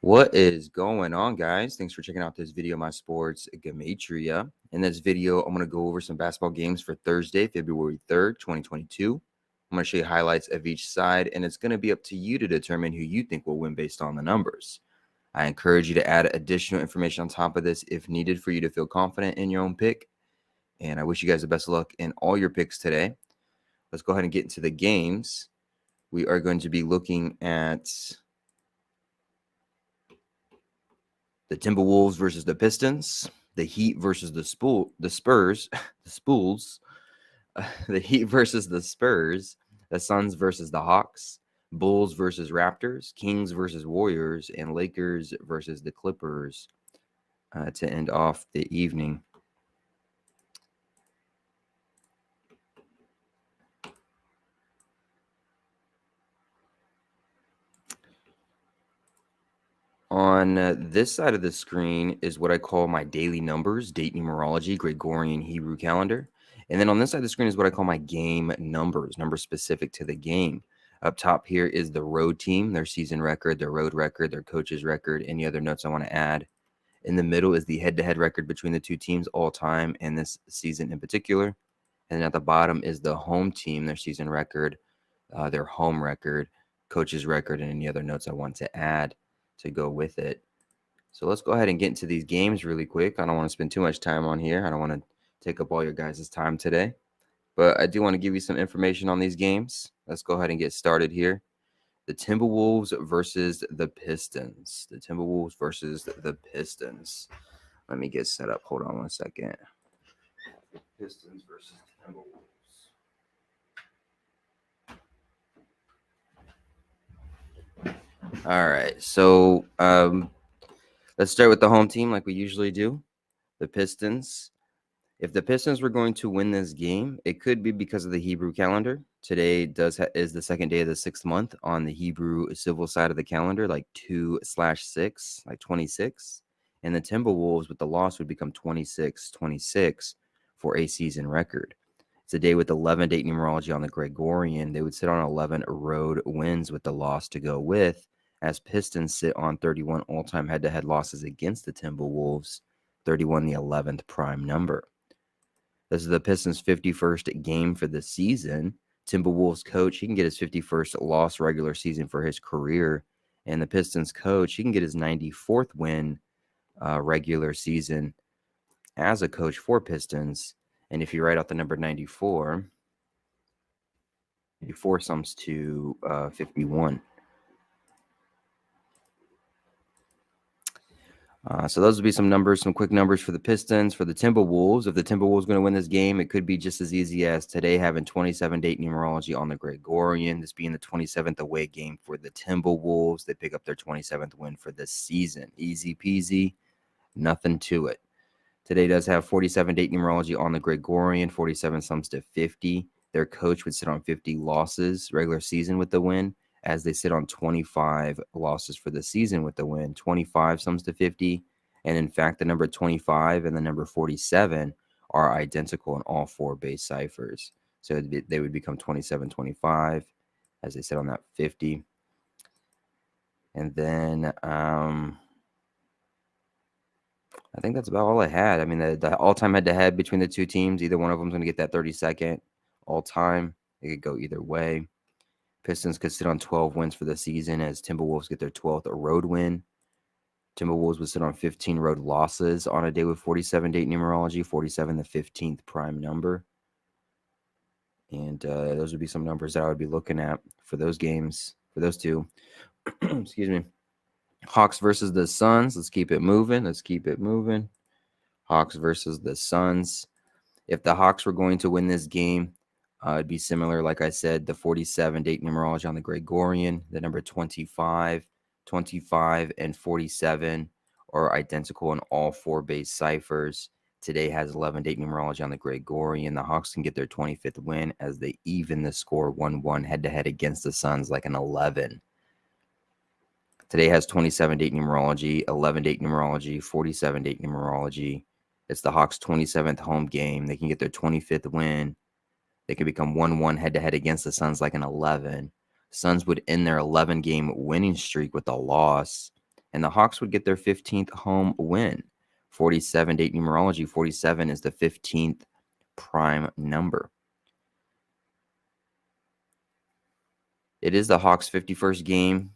What is going on, guys? Thanks for checking out this video, My Sports Gematria. In this video, I'm going to go over some basketball games for Thursday, February 3rd, 2022. I'm going to show you highlights of each side, and it's going to be up to you to determine who you think will win based on the numbers. I encourage you to add additional information on top of this if needed for you to feel confident in your own pick. And I wish you guys the best of luck in all your picks today. Let's go ahead and get into the games. We are going to be looking at the Timberwolves versus the Pistons, the Heat versus the Spurs, the Spools, the Heat versus the Spurs, the Suns versus the Hawks, Bulls versus Raptors, Kings versus Warriors, and Lakers versus the Clippers to end off the evening. On this side of the screen is what I call my daily numbers, date numerology, Gregorian Hebrew calendar. And then on this side of the screen is what I call my game numbers specific to the game. Up top here is the road team, their season record, their road record, their coach's record, any other notes I want to add. In the middle is the head-to-head record between the two teams all time and this season in particular. And then at the bottom is the home team, their season record, their home record, coach's record, and any other notes I want to add to go with it. So let's go ahead and get into these games really quick. I don't want to spend too much time on here. I don't want to take up all your guys' time today, but I do want to give you some information on these games. Let's go ahead and get started here. The Timberwolves versus the Pistons. The Timberwolves versus the Pistons. Let me get set up. Hold on one second. Pistons versus Timberwolves. All right, so let's start with the home team like we usually do, the Pistons. If the Pistons were going to win this game, it could be because of the Hebrew calendar. Today is the second day of the 6th month on the Hebrew civil side of the calendar, like 2/6, like 26. And the Timberwolves with the loss would become 26-26 for a season record. It's a day with 11 date numerology on the Gregorian. They would sit on 11 road wins with the loss to go with, as Pistons sit on 31 all-time head-to-head losses against the Timberwolves, 31 the 11th prime number. This is the Pistons' 51st game for the season. Timberwolves coach, he can get his 51st loss regular season for his career. And the Pistons coach, he can get his 94th win regular season as a coach for Pistons. And if you write out the number 94, 94 sums to 51. So those would be some numbers, some quick numbers for the Pistons. For the Timberwolves, if the Timberwolves going to win this game, it could be just as easy as today having 27 date numerology on the Gregorian, this being the 27th away game for the Timberwolves. They pick up their 27th win for this season. Easy peasy, nothing to it. Today does have 47 date numerology on the Gregorian, 47 sums to 50. Their coach would sit on 50 losses regular season with the win, as they sit on 25 losses for the season with the win. 25 sums to 50. And in fact, the number 25 and the number 47 are identical in all four base ciphers. So they would become 27-25 as they sit on that 50. And then I think that's about all I had. I mean, the all-time head-to-head between the two teams, either one of them is going to get that 32nd all-time. It could go either way. Pistons could sit on 12 wins for the season as Timberwolves get their 12th road win. Timberwolves would sit on 15 road losses on a day with 47 date numerology, 47 the 15th prime number. And those would be some numbers that I would be looking at for those games, for those two. Excuse me. Hawks versus the Suns. Let's keep it moving. Hawks versus the Suns. If the Hawks were going to win this game, it'd be similar, like I said, the 47 date numerology on the Gregorian, the number 25, 25, and 47 are identical in all four base ciphers. Today has 11 date numerology on the Gregorian. The Hawks can get their 25th win as they even the score 1-1 head-to-head against the Suns like an 11. Today has 27 date numerology, 11 date numerology, 47 date numerology. It's the Hawks' 27th home game. They can get their 25th win. They could become 1-1 head-to-head against the Suns like an 11. Suns would end their 11-game winning streak with a loss, and the Hawks would get their 15th home win. 47 date numerology. 47 is the 15th prime number. It is the Hawks' 51st game.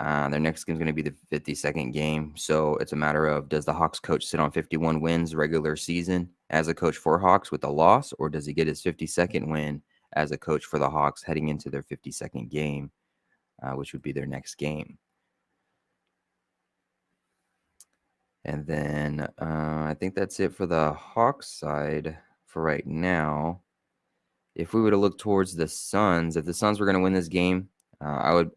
Their next game is going to be the 52nd game. So it's a matter of, does the Hawks coach sit on 51 wins regular season as a coach for Hawks with a loss, or does he get his 52nd win as a coach for the Hawks heading into their 52nd game, which would be their next game? And then I think that's it for the Hawks side for right now. If we were to look towards the Suns, if the Suns were going to win this game, I would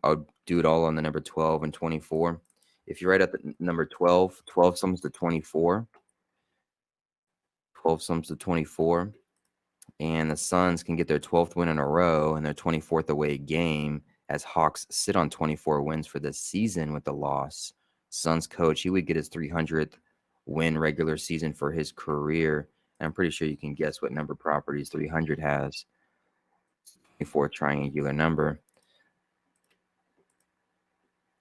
do it all on the number 12 and 24. If you're right at the number 12, 12 sums to 24. 12 sums to 24. And the Suns can get their 12th win in a row and their 24th away game as Hawks sit on 24 wins for the season with the loss. Suns coach, he would get his 300th win regular season for his career. And I'm pretty sure you can guess what number properties 300 has. 24 triangular number.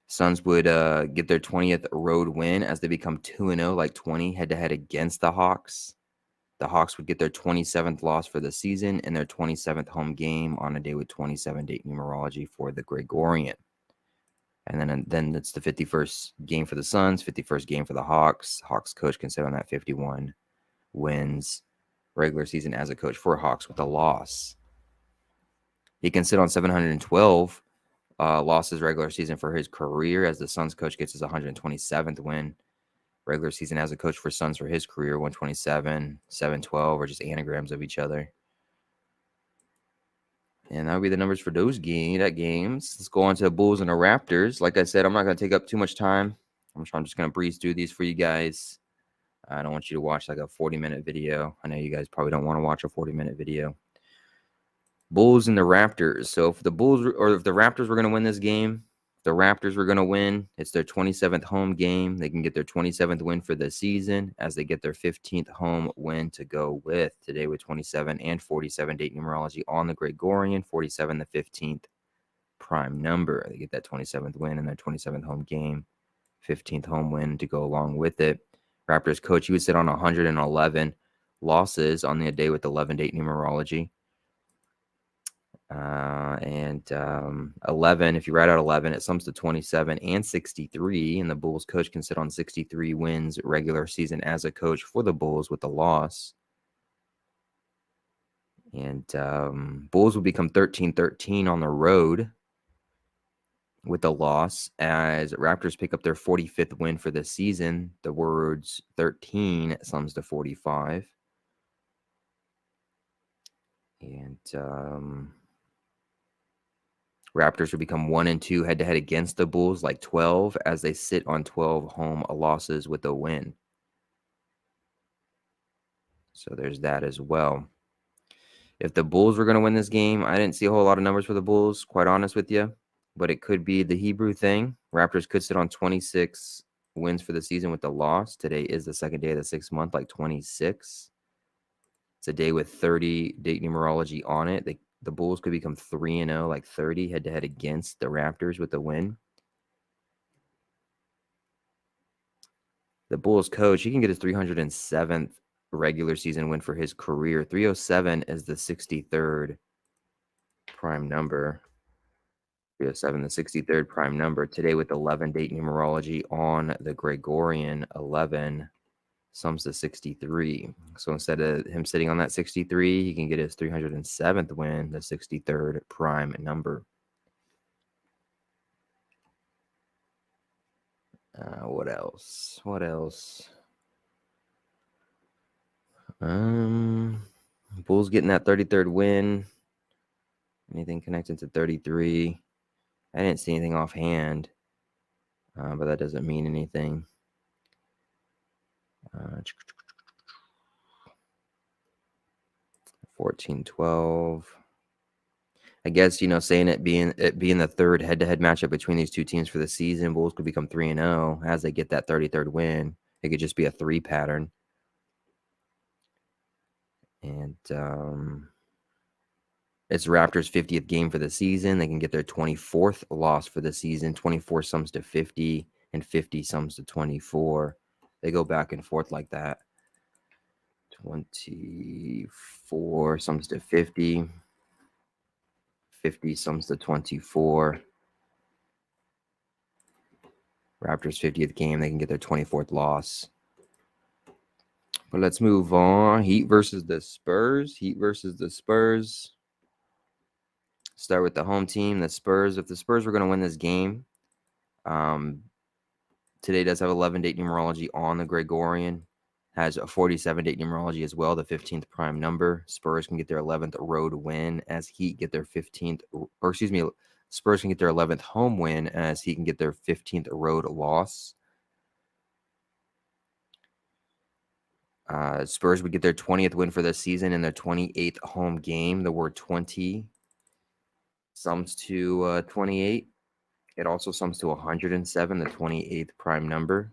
Suns would get their 20th road win as they become 2-0, like 20 head-to-head against the Hawks. The Hawks would get their 27th loss for the season and their 27th home game on a day with 27 date numerology for the Gregorian. And then it's the 51st game for the Suns, 51st game for the Hawks. Hawks coach can sit on that 51 wins regular season as a coach for Hawks with a loss. He can sit on 712 losses regular season for his career as the Suns coach gets his 127th win regular season as a coach for Suns for his career. 127, 712 are just anagrams of each other. And that would be the numbers for those games. Let's go on to the Bulls and the Raptors. Like I said, I'm not going to take up too much time. I'm just going to breeze through these for you guys. I don't want you to watch like a 40-minute video. I know you guys probably don't want to watch a 40-minute video. Bulls and the Raptors. So if the Bulls or if the Raptors were going to win this game, the Raptors were going to win. It's their 27th home game. They can get their 27th win for the season as they get their 15th home win to go with today with 27 and 47 date numerology on the Gregorian. 47, the 15th prime number. They get that 27th win in their 27th home game. 15th home win to go along with it. Raptors coach, he would sit on 111 losses on the day with 11 date numerology. 11, if you write out 11, it sums to 27 and 63, and the Bulls coach can sit on 63 wins regular season as a coach for the Bulls with the loss. And Bulls will become 13-13 on the road with the loss as Raptors pick up their 45th win for the season. The words 13 sums to 45. And Raptors would become 1-2 head-to-head against the Bulls, like 12, as they sit on 12 home losses with a win. So there's that as well. If the Bulls were going to win this game, I didn't see a whole lot of numbers for the Bulls, quite honest with you. But it could be the Hebrew thing. Raptors could sit on 26 wins for the season with the loss. Today is the second day of the 6th month, like 26. It's a day with 30 date numerology on it. The Bulls could become 3-0, like 30 head-to-head against the Raptors with the win. The Bulls coach, he can get his 307th regular season win for his career. 307 is the 63rd prime number. 307, the 63rd prime number. Today with 11 date numerology on the Gregorian, 11 sums to 63. So instead of him sitting on that 63, he can get his 307th win, the 63rd prime number. What else? Bulls getting that 33rd win. Anything connected to 33? I didn't see anything offhand, but that doesn't mean anything. 14-12. I guess, saying it being the third head-to-head matchup between these two teams for the season, Bulls could become 3-0 as they get that 33rd win. It could just be a 3 pattern. And it's Raptors' 50th game for the season. They can get their 24th loss for the season. 24 sums to 50 and 50 sums to 24. They go back and forth like that. 24 sums to 50. 50 sums to 24. Raptors 50th game. They can get their 24th loss. But let's move on. Heat versus the Spurs. Heat versus the Spurs. Start with the home team, the Spurs. If the Spurs were going to win this game, today does have 11-date numerology on the Gregorian. Has a 47-date numerology as well, the 15th prime number. Spurs can get their 11th road win as Heat get their 15th, or excuse me, Spurs can get their 11th home win as Heat can get their 15th road loss. Spurs would get their 20th win for the season in their 28th home game. The word 20 sums to 28. It also sums to 107, the 28th prime number.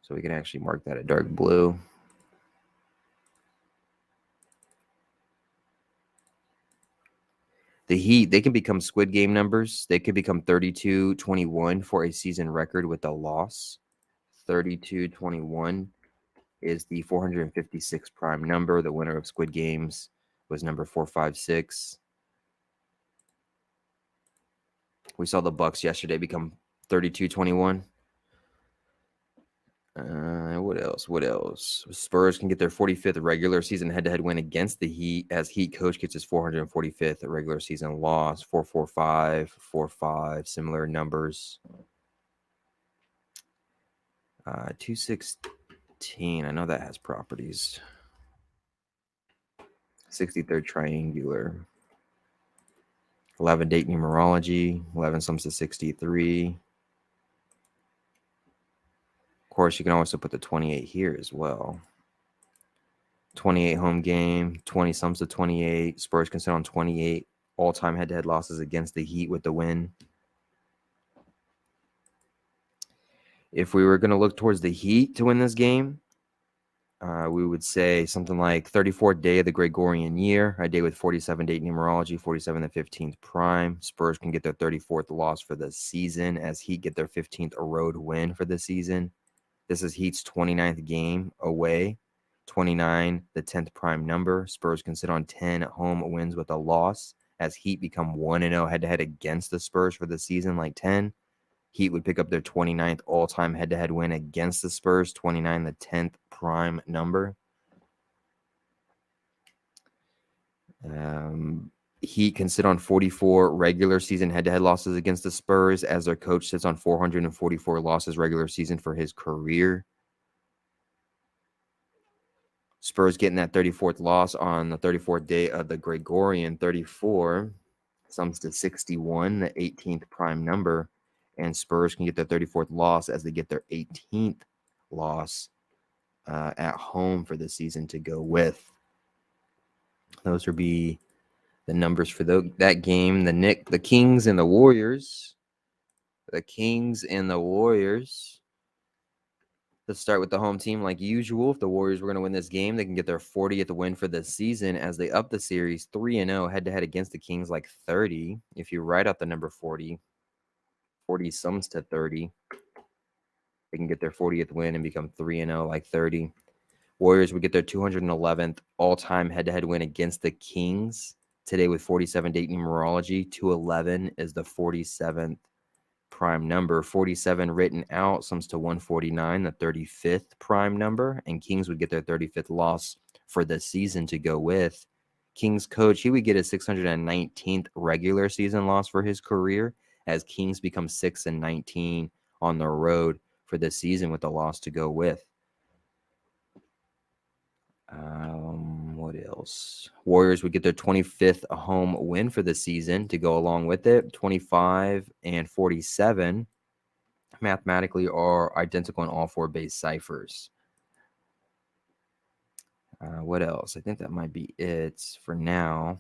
So we can actually mark that a dark blue. The Heat, they can become Squid Game numbers. They could become 32-21 for a season record with a loss. 32-21 is the 456 prime number. The winner of Squid Games was number 456. We saw the Bucks yesterday become 32-21. What else? Spurs can get their 45th regular season head-to-head win against the Heat as Heat coach gets his 445th regular season loss. 445, 4-5, similar numbers. 216. I know that has properties. 63rd triangular. 11-date numerology. 11 sums to 63. Of course, you can also put the 28 here as well. 28 home game, 20 sums to 28. Spurs can sit on 28 all-time head-to-head losses against the Heat with the win. If we were going to look towards the Heat to win this game, we would say something like 34th day of the Gregorian year, a day with 47-date numerology, 47 the 15th prime. Spurs can get their 34th loss for the season as Heat get their 15th road win for the season. This is Heat's 29th game away. 29, the 10th prime number. Spurs can sit on 10 home wins with a loss as Heat become 1-0 head-to-head against the Spurs for the season like 10. Heat would pick up their 29th all-time head-to-head win against the Spurs, 29, the 10th prime number. Heat can sit on 44 regular season head-to-head losses against the Spurs as their coach sits on 444 losses regular season for his career. Spurs getting that 34th loss on the 34th day of the Gregorian. 34 sums to 61, the 18th prime number. And Spurs can get their 34th loss as they get their 18th loss at home for the season to go with. Those would be the numbers for that game. The Kings and the Warriors. The Kings and the Warriors. Let's start with the home team like usual. If the Warriors were going to win this game, they can get their 40th win for the season as they up the series 3-0 head-to-head against the Kings like 30. If you write out the number 40, 40 sums to 30. They can get their 40th win and become 3-0 like 30. Warriors would get their 211th all-time head-to-head win against the Kings today with 47-date numerology. 211 is the 47th prime number. 47 written out sums to 149, the 35th prime number, and Kings would get their 35th loss for the season to go with. Kings coach, he would get his 619th regular season loss for his career as Kings become 6-19 on the road for the season with the loss to go with. What else? Warriors would get their 25th home win for the season to go along with it. 25 and 47 mathematically are identical in all four base ciphers. What else? I think that might be it for now.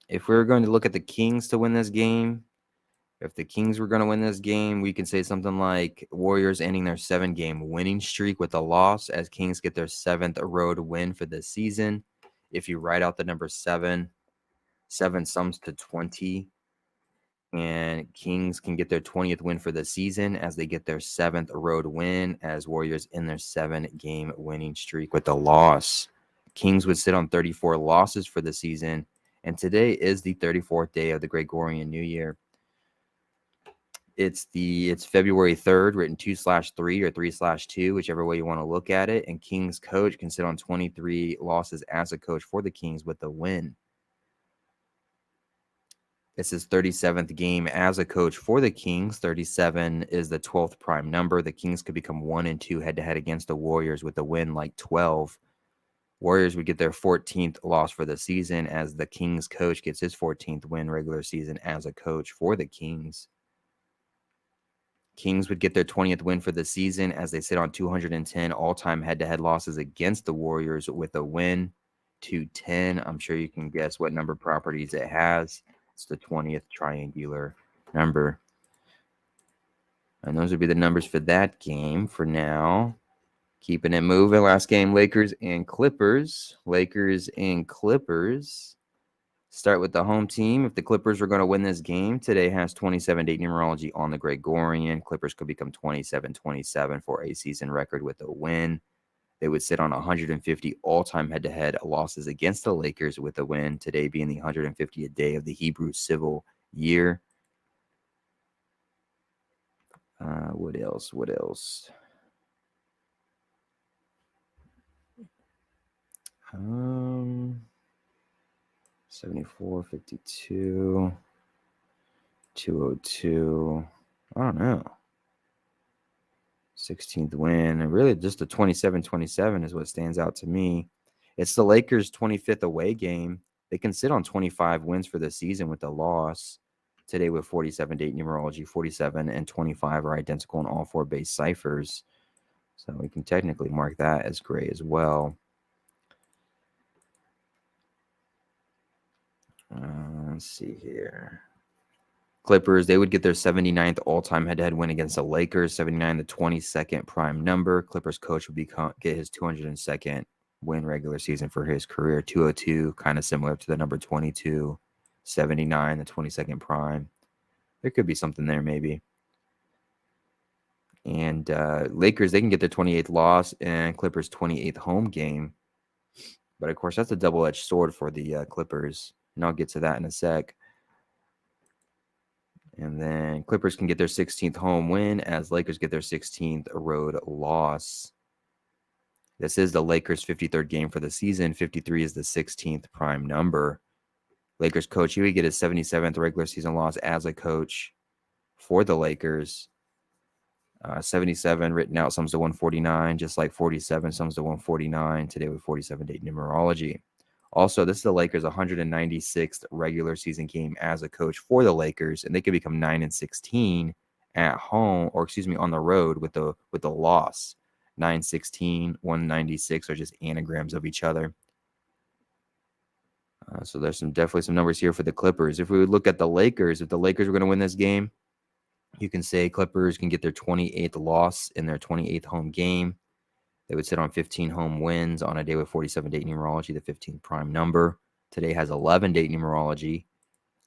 If we're going to look at the Kings to win this game, if the Kings were going to win this game, we can say something like Warriors ending their 7-game winning streak with a loss as Kings get their 7th road win for the season. If you write out the number 7, 7 sums to 20. And Kings can get their 20th win for the season as they get their 7th road win as Warriors in their 7-game winning streak with a loss. Kings would sit on 34 losses for the season, and today is the 34th day of the Gregorian New Year. It's February 3rd, written 2/3 or 3/2, whichever way you want to look at it. And Kings coach can sit on 23 losses as a coach for the Kings with a win. It's his 37th game as a coach for the Kings. 37 is the 12th prime number. The Kings could become 1-2 head-to-head against the Warriors with a win like 12. Warriors would get their 14th loss for the season as the Kings coach gets his 14th win regular season as a coach for the Kings. Kings would get their 20th win for the season as they sit on 210 all-time head-to-head losses against the Warriors with a win, 210. I'm sure you can guess what number properties it has. It's the 20th triangular number. And those would be the numbers for that game for now. Keeping it moving. Last game, Lakers and Clippers. Lakers and Clippers. Start with the home team. If the Clippers were going to win this game, today has 27-date numerology on the Gregorian. Clippers could become 27-27 for a season record with a win. They would sit on 150 all-time head-to-head losses against the Lakers with a win, today being the 150th day of the Hebrew civil year. What else? 74, 52, 202. I don't know. 16th win. And really just the 27-27 is what stands out to me. It's the Lakers' 25th away game. They can sit on 25 wins for the season with a loss. Today with 47-date numerology, 47 and 25 are identical in all 4 base ciphers. So we can technically mark that as gray as well. Let's see here. Clippers, they would get their 79th all-time head-to-head win against the Lakers. 79, the 22nd prime number. Clippers coach would get his 202nd win regular season for his career. 202, kind of similar to the number 22. 79, the 22nd prime. There could be something there maybe. And Lakers, they can get their 28th loss and Clippers' 28th home game. But, of course, that's a double-edged sword for the Clippers. And I'll get to that in a sec. And then Clippers can get their 16th home win as Lakers get their 16th road loss. This is the Lakers' 53rd game for the season. 53 is the 16th prime number. Lakers coach, he would get his 77th regular season loss as a coach for the Lakers. 77 written out sums to 149, just like 47 sums to 149 today with 47-date numerology. Also, this is the Lakers' 196th regular season game as a coach for the Lakers, and they could become 9-16 at home, or on the road with the loss. 9-16, 196 are just anagrams of each other. So there's definitely some numbers here for the Clippers. If we would look at the Lakers, if the Lakers were going to win this game, you can say Clippers can get their 28th loss in their 28th home game. They would sit on 15 home wins on a day with 47-date numerology, the 15th prime number. Today has 11-date numerology.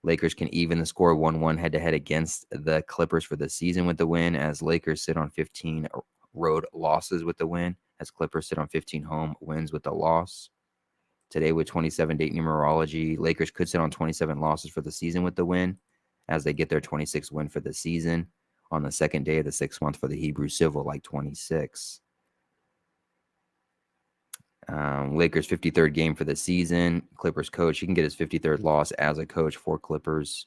Lakers can even the score 1-1 head-to-head against the Clippers for the season with the win, as Lakers sit on 15 road losses with the win, as Clippers sit on 15 home wins with the loss. Today with 27-date numerology, Lakers could sit on 27 losses for the season with the win, as they get their 26th win for the season on the second day of the 6th month for the Hebrew civil, like 26. Lakers' 53rd game for the season. Clippers coach, he can get his 53rd loss as a coach for Clippers.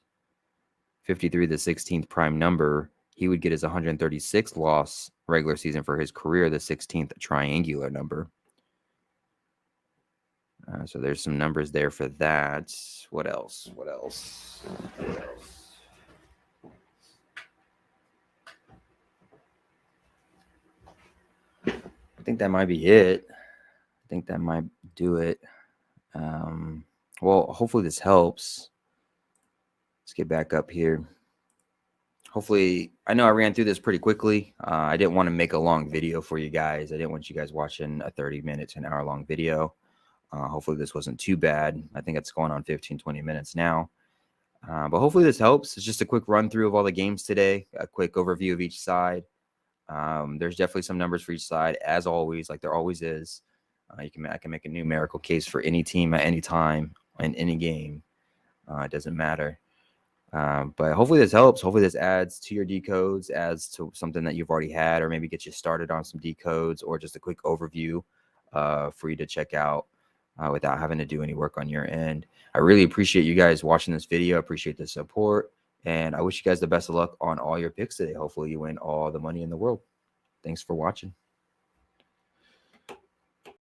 53, the 16th prime number. He would get his 136th loss regular season for his career, the 16th triangular number. So there's some numbers there for that. What else? I think that might be it. I think that might do it. Well, hopefully this helps. Let's get back up here. Hopefully, I know I ran through this pretty quickly. I didn't want to make a long video for you guys. I didn't want you guys watching a 30-minute to an hour-long video. Hopefully this wasn't too bad. I think it's going on 15, 20 minutes now. But hopefully this helps. It's just a quick run through of all the games today, a quick overview of each side. There's definitely some numbers for each side, as always, like there always is. I can make a numerical case for any team at any time in any game. It doesn't matter. But hopefully this helps. Hopefully this adds to your decodes, adds to something that you've already had, or maybe get you started on some decodes, or just a quick overview for you to check out without having to do any work on your end. I really appreciate you guys watching this video. I appreciate the support, and I wish you guys the best of luck on all your picks today. Hopefully you win all the money in the world. Thanks for watching.